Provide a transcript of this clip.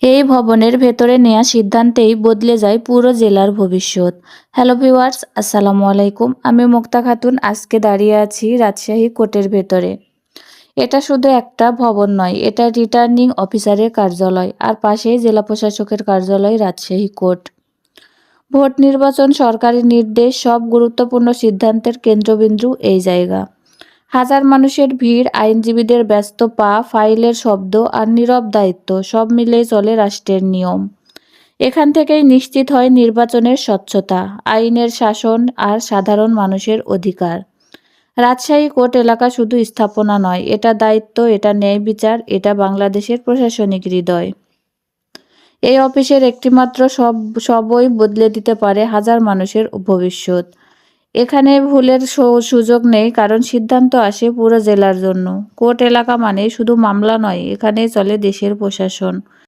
এই ভবনের ভেতরে নেওয়া সিদ্ধান্তেই বদলে যায় পুরো জেলার ভবিষ্যৎ। হ্যালো ভিউয়ার্স, আসসালামু আলাইকুম। আমি মুক্তা খাতুন। আজকে দাঁড়িয়ে আছি রাজশাহী কোর্টের ভেতরে। এটা শুধু একটা ভবন নয়, এটা রিটার্নিং অফিসারের কার্যালয়, আর পাশেই জেলা প্রশাসকের কার্যালয়, রাজশাহী কোর্ট। ভোট, নির্বাচন, সরকারি নির্দেশ, সব গুরুত্বপূর্ণ সিদ্ধান্তের কেন্দ্রবিন্দু এই জায়গা। হাজার মানুষের ভিড়, আইনজীবীদের ব্যস্ত পা, ফাইলের শব্দ আর নীরব দায়িত্ব, সব মিলেই চলে রাষ্ট্রের নিয়ম। এখান থেকেই নিশ্চিত হয় নির্বাচনের স্বচ্ছতা, আইনের শাসন আর সাধারণ মানুষের অধিকার। রাজশাহী কোর্ট এলাকা শুধু স্থাপনা নয়, এটা দায়িত্ব, এটা ন্যায় বিচার, এটা বাংলাদেশের প্রশাসনিক হৃদয়। এই অফিসের একটিমাত্র সবই বদলে দিতে পারে হাজার মানুষের ভবিষ্যৎ। এখানে ভুলের সুযোগ নেই, কারণ সিদ্ধান্ত আসে পুরো জেলার জন্য। কোর্ট এলাকা মানে শুধু মামলা নয়, এখানে চলে দেশের প্রশাসন।